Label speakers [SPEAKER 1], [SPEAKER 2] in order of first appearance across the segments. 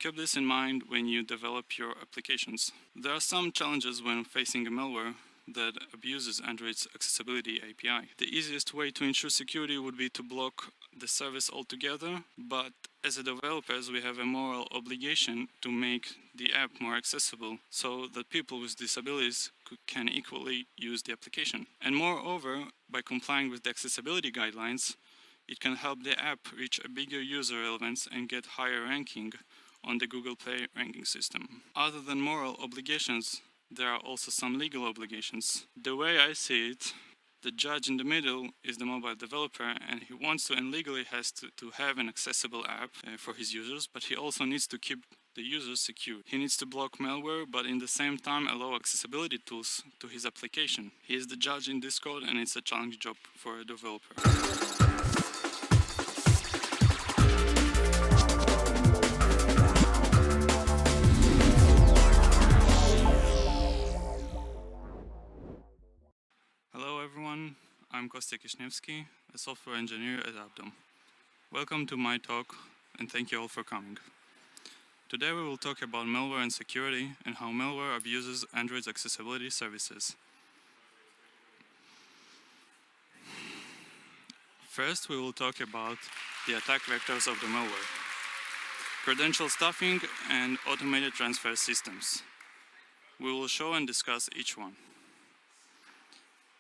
[SPEAKER 1] Keep this in mind when you develop your applications. There are some challenges when facing a malware that abuses Android's accessibility API. The easiest way to ensure security would be to block the service altogether, but as a developers we have a moral obligation to make the app more accessible so that people with disabilities can equally use the application. And moreover, by complying with the accessibility guidelines, it can help the app reach a bigger user relevance and get higher ranking on the Google Play ranking system. Other than moral obligations, there are also some legal obligations. The way I see it, the judge in the middle is the mobile developer, and he wants to and legally has to have an accessible app for his users, but he also needs to keep the users secure. He needs to block malware, but in the same time allow accessibility tools to his application. He is the judge in this code, and it's a challenging job for a developer. Hello everyone, I'm Kostya Kishnevsky, a software engineer at Appdome. Welcome to my talk and thank you all for coming. Today we will talk about malware and security and how malware abuses Android's accessibility services. First, we will talk about the attack vectors of the malware, credential stuffing and automated transfer systems. We will show and discuss each one.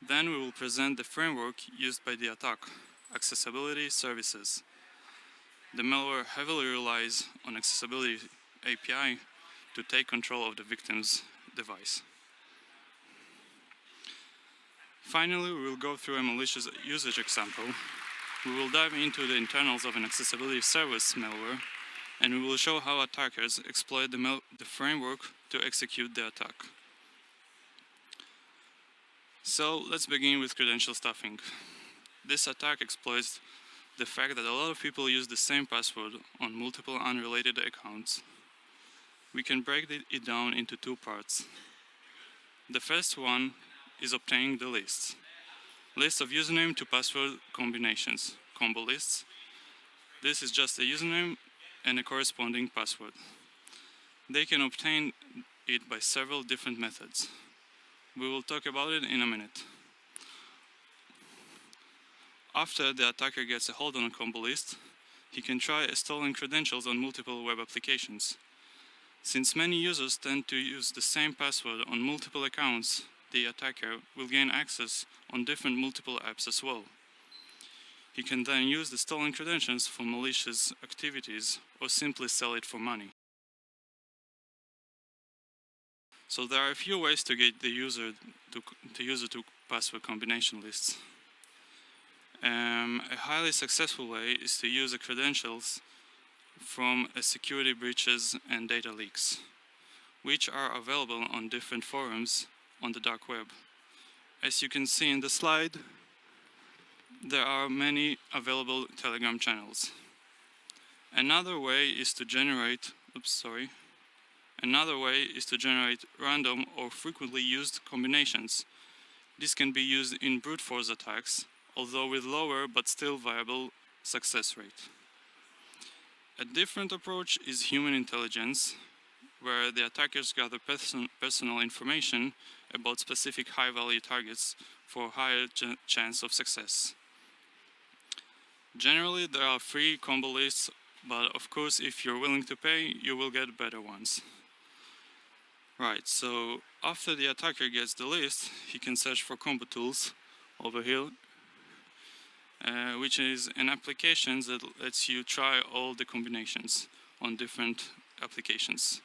[SPEAKER 1] Then we will present the framework used by the attack, accessibility services. The malware heavily relies on accessibility API to take control of the victim's device. Finally, we will go through a malicious usage example. We will dive into the internals of an accessibility service malware, and we will show how attackers exploit the framework to execute the attack. So let's begin with credential stuffing. This attack exploits the fact that a lot of people use the same password on multiple unrelated accounts. We can break it down into two parts. The first one is obtaining the lists. Lists of username to password combinations, combo lists. This is just a username and a corresponding password. They can obtain it by several different methods. We will talk about it in a minute. After the attacker gets a hold on a combo list, he can try stolen credentials on multiple web applications. Since many users tend to use the same password on multiple accounts, the attacker will gain access on different multiple apps as well. He can then use the stolen credentials for malicious activities or simply sell it for money. So there are a few ways to get the user to password combination lists. A highly successful way is to use the credentials from security breaches and data leaks, which are available on different forums on the dark web. As you can see in the slide, there are many available Telegram channels. Another way is to generate random or frequently used combinations. This can be used in brute force attacks, although with lower but still viable success rate. A different approach is human intelligence, where the attackers gather personal information about specific high-value targets for higher chance of success. Generally, there are free combo lists, but of course, if you're willing to pay, you will get better ones. Right, so after the attacker gets the list, he can search for combo tools over here, which is an application that lets you try all the combinations on different applications.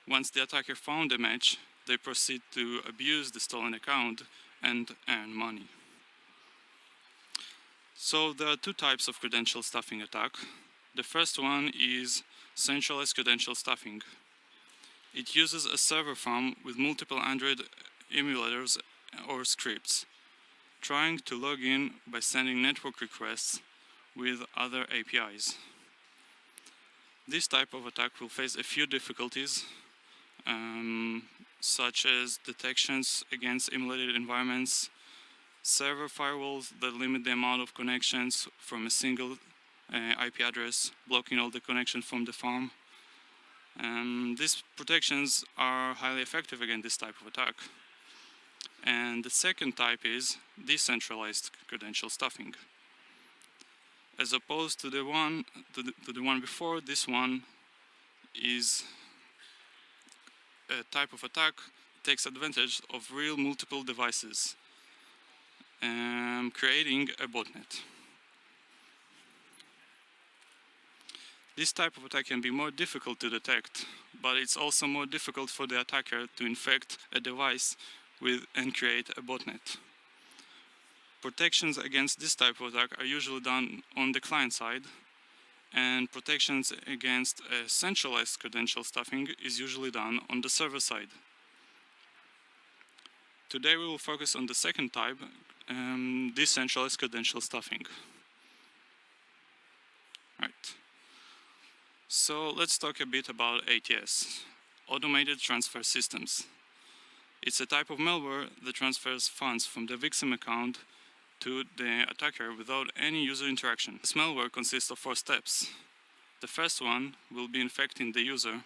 [SPEAKER 1] Once the attacker found a match, they proceed to abuse the stolen account and earn money. So there are two types of credential stuffing attack. The first one is centralized credential stuffing. It uses a server farm with multiple Android emulators or scripts, trying to log in by sending network requests with other APIs. This type of attack will face a few difficulties, such as detections against emulated environments, server firewalls that limit the amount of connections from a single IP address, blocking all the connection from the farm. These protections are highly effective against this type of attack. And the second type is decentralized credential stuffing. As opposed to the one before, this one is a type of attack that takes advantage of real multiple devices, creating a botnet. This type of attack can be more difficult to detect, but it's also more difficult for the attacker to infect a device and create a botnet. Protections against this type of attack are usually done on the client side, and protections against centralized credential stuffing is usually done on the server side. Today we will focus on the second type, decentralized credential stuffing. Right. So let's talk a bit about ATS, Automated Transfer Systems. It's a type of malware that transfers funds from the victim account to the attacker without any user interaction. This malware consists of 4 steps. The first one will be infecting the user,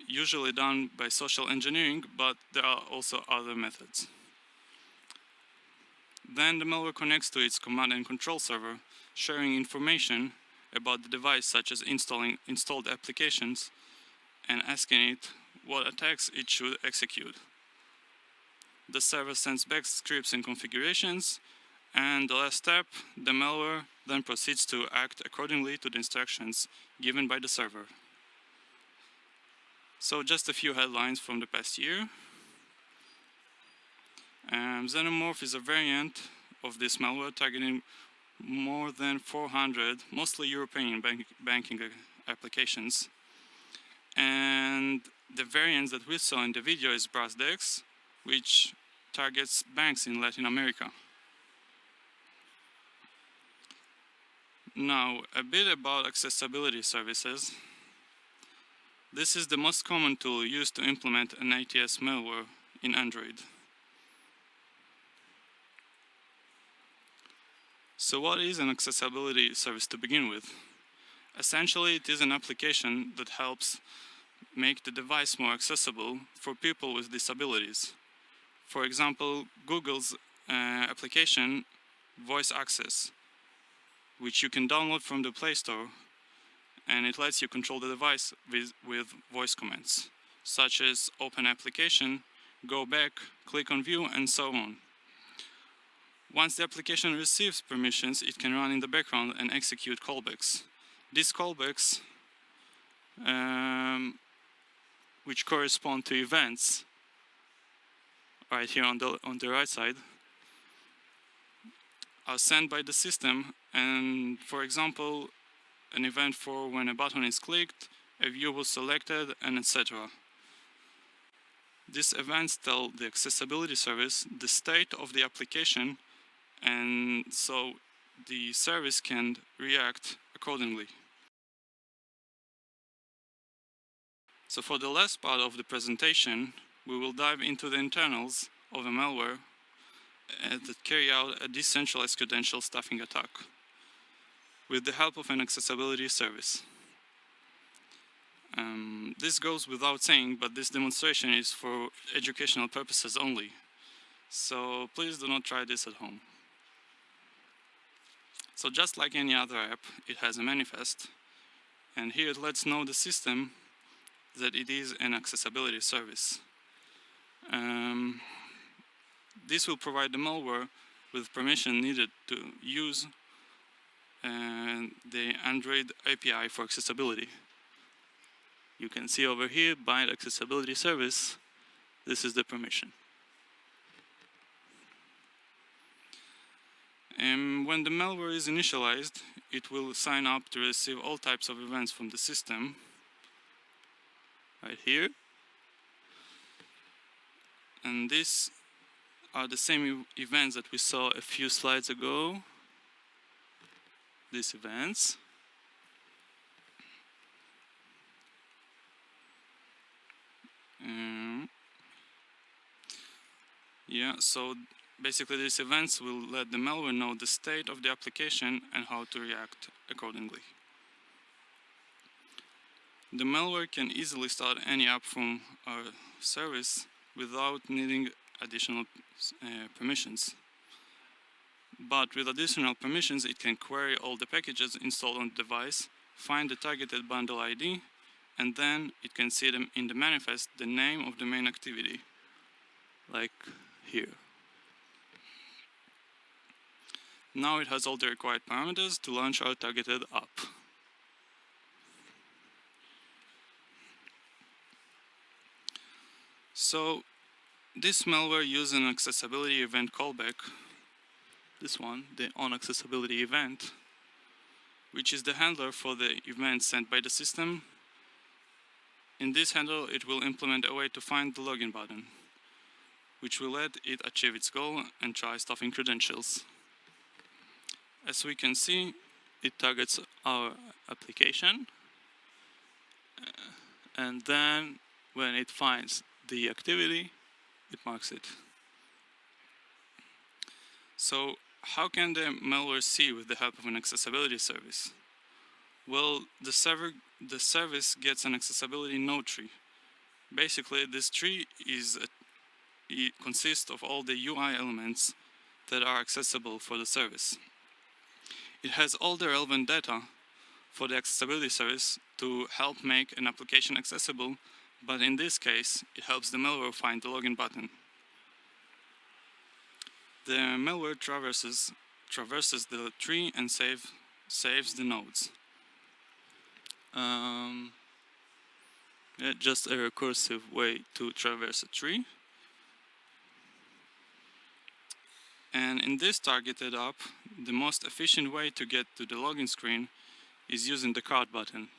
[SPEAKER 1] usually done by social engineering, but there are also other methods. Then the malware connects to its command and control server, sharing information about the device, such as installed applications, and asking it what attacks it should execute. The server sends back scripts and configurations, and the last step, the malware then proceeds to act accordingly to the instructions given by the server. So just a few headlines from the past year. Xenomorph is a variant of this malware targeting more than 400, mostly European banking applications. And the variant that we saw in the video is Brasdex, which targets banks in Latin America. Now, a bit about accessibility services. This is the most common tool used to implement an ATS malware in Android. So what is an accessibility service to begin with? Essentially, it is an application that helps make the device more accessible for people with disabilities. For example, Google's application, Voice Access, which you can download from the Play Store, and it lets you control the device with voice commands, such as open application, go back, click on view, and so on. Once the application receives permissions, it can run in the background and execute callbacks. These callbacks, which correspond to events, right here on the right side, are sent by the system, and for example, an event for when a button is clicked, a view was selected, and etc. These events tell the accessibility service the state of the application, and so the service can react accordingly. So for the last part of the presentation, we will dive into the internals of a malware that carry out a decentralized credential stuffing attack with the help of an accessibility service. This goes without saying, but this demonstration is for educational purposes only. So please do not try this at home. So just like any other app, it has a manifest, and here it lets know the system that it is an accessibility service. This will provide the malware with permission needed to use the Android API for accessibility. You can see over here, bind accessibility service. This is the permission. When the malware is initialized, it will sign up to receive all types of events from the system, right here. And these are the same events that we saw a few slides ago. These events. Yeah, so Basically, these events will let the malware know the state of the application and how to react accordingly. The malware can easily start any app from our service without needing additional permissions. But with additional permissions, it can query all the packages installed on the device, find the targeted bundle ID, and then it can see them in the manifest the name of the main activity, like here. Now it has all the required parameters to launch our targeted app. So this malware uses an accessibility event callback, this one, the onAccessibility event, which is the handler for the event sent by the system. In this handler, it will implement a way to find the login button, which will let it achieve its goal and try stuffing credentials. As we can see, it targets our application, and then when it finds the activity, it marks it. So how can the malware see with the help of an accessibility service? Well, the service gets an accessibility node tree. Basically, this tree it consists of all the UI elements that are accessible for the service. It has all the relevant data for the accessibility service to help make an application accessible, but in this case, it helps the malware find the login button. The malware traverses the tree and saves the nodes. Just a recursive way to traverse a tree. And in this targeted app, the most efficient way to get to the login screen is using the card button,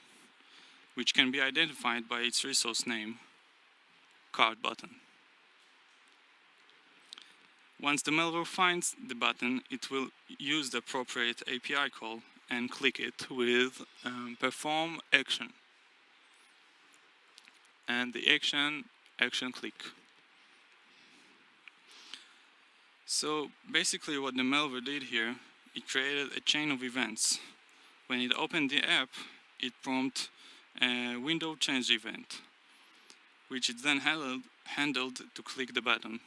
[SPEAKER 1] which can be identified by its resource name, card button. Once the malware finds the button, it will use the appropriate API call and click it with perform action. And the action click. So basically what the malware did here, it created a chain of events. When it opened the app, it prompted a window change event, which it then handled to click the button.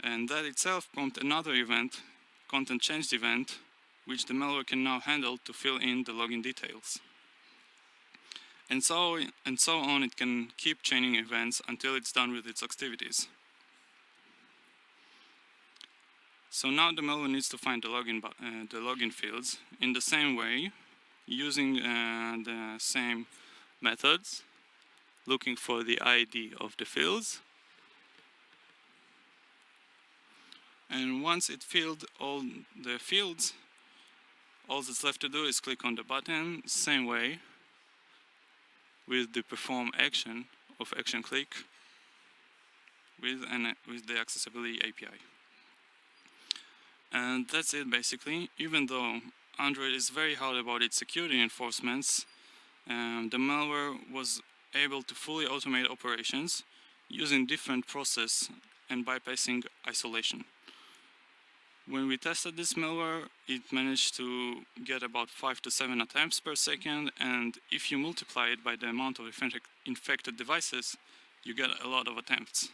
[SPEAKER 1] And that itself prompted another event, content changed event, which the malware can now handle to fill in the login details. And so on, it can keep chaining events until it's done with its activities. So now the malware needs to find the login fields in the same way, using the same methods, looking for the ID of the fields. And once it filled all the fields, all that's left to do is click on the button, same way, with the perform action of action click with the accessibility API. And that's it basically. Even though Android is very hard about its security enforcements, the malware was able to fully automate operations using different process and bypassing isolation. When we tested this malware, it managed to get about 5 to 7 attempts per second, and if you multiply it by the amount of infected devices, you get a lot of attempts.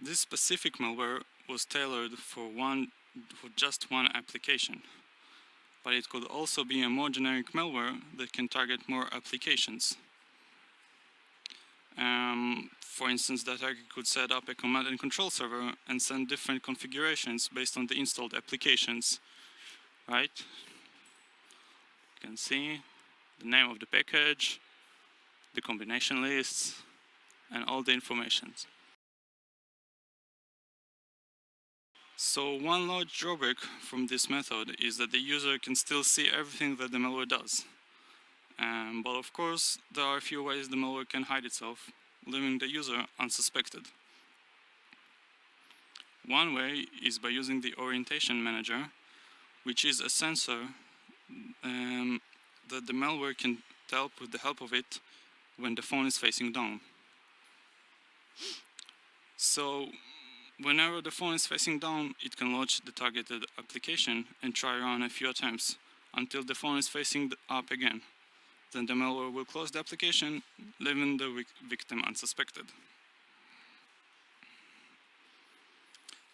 [SPEAKER 1] This specific malware was tailored for just one application, but it could also be a more generic malware that can target more applications. For instance, the attacker could set up a command and control server and send different configurations based on the installed applications, right? You can see the name of the package, the combination lists, and all the information. So one large drawback from this method is that the user can still see everything that the malware does. But of course, there are a few ways the malware can hide itself, leaving the user unsuspected. One way is by using the orientation manager, which is a sensor that the malware can tell with the help of it when the phone is facing down. So whenever the phone is facing down, it can launch the targeted application and try run a few attempts until the phone is facing up again. Then the malware will close the application, leaving the victim unsuspected.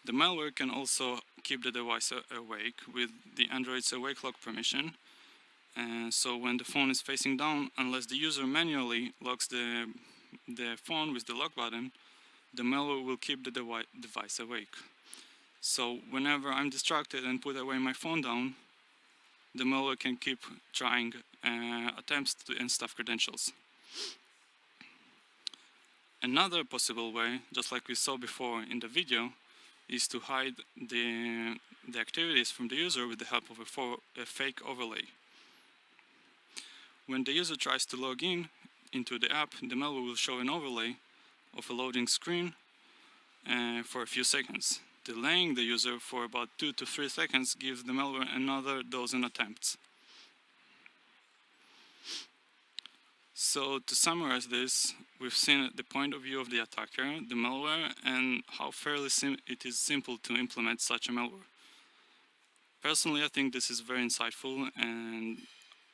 [SPEAKER 1] The malware can also keep the device awake with the Android's awake lock permission. So when the phone is facing down, unless the user manually locks the phone with the lock button, the malware will keep the device awake. So whenever I'm distracted and put away my phone down, the malware can keep trying attempts to unstuff credentials. Another possible way, just like we saw before in the video, is to hide the activities from the user with the help of a fake overlay. When the user tries to log in into the app, the malware will show an overlay of a loading screen for a few seconds. Delaying the user for about 2 to 3 seconds gives the malware another dozen attempts. So to summarize this, we've seen the point of view of the attacker, the malware, and how fairly it is simple to implement such a malware. Personally, I think this is very insightful, and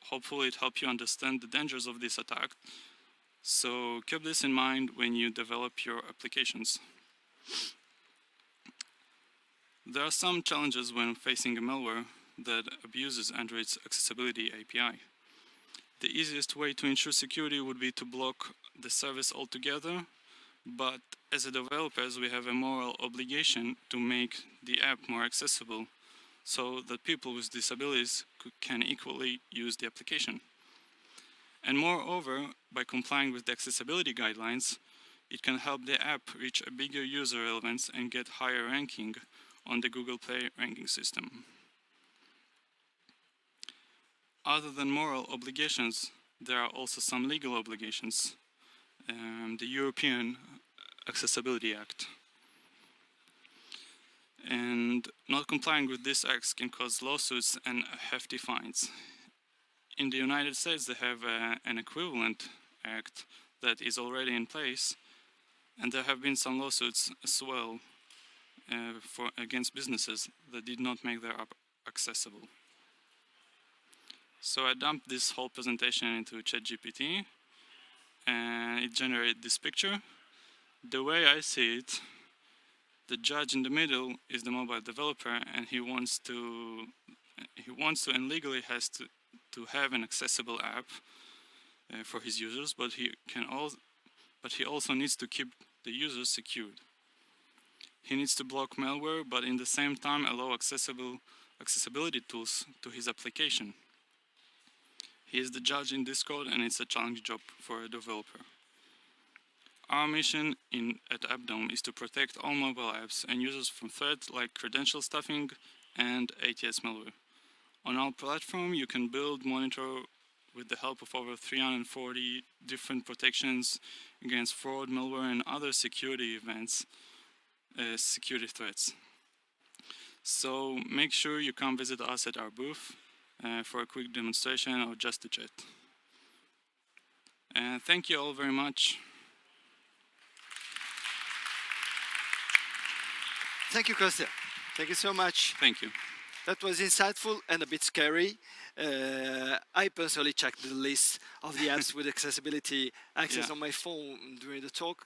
[SPEAKER 1] hopefully it helps you understand the dangers of this attack. So keep this in mind when you develop your applications. There are some challenges when facing a malware that abuses Android's Accessibility API. The easiest way to ensure security would be to block the service altogether, but as developers we have a moral obligation to make the app more accessible so that people with disabilities can equally use the application. And moreover, by complying with the accessibility guidelines, it can help the app reach a bigger user relevance and get higher ranking on the Google Play ranking system. Other than moral obligations, there are also some legal obligations. The European Accessibility Act. And not complying with this act can cause lawsuits and hefty fines. In the United States, they have an equivalent act that is already in place, and there have been some lawsuits as well against businesses that did not make their app accessible. So I dumped this whole presentation into ChatGPT, and it generated this picture. The way I see it, the judge in the middle is the mobile developer, and he wants to and legally has to have an accessible app for his users, but he also needs to keep the users secured. He needs to block malware, but in the same time allow accessibility tools to his application. He is the judge in this code, and it's a challenging job for a developer. Our mission at Appdome is to protect all mobile apps and users from threats like credential stuffing and ATS malware. On our platform, you can build, monitor with the help of over 340 different protections against fraud, malware, and other security security threats. So make sure you come visit us at our booth for a quick demonstration or just to chat. Thank you all very much.
[SPEAKER 2] Thank you, Kostya. Thank you so much.
[SPEAKER 1] Thank you.
[SPEAKER 2] That was insightful and a bit scary. I personally checked the list of the apps with accessibility access on my phone during the talk.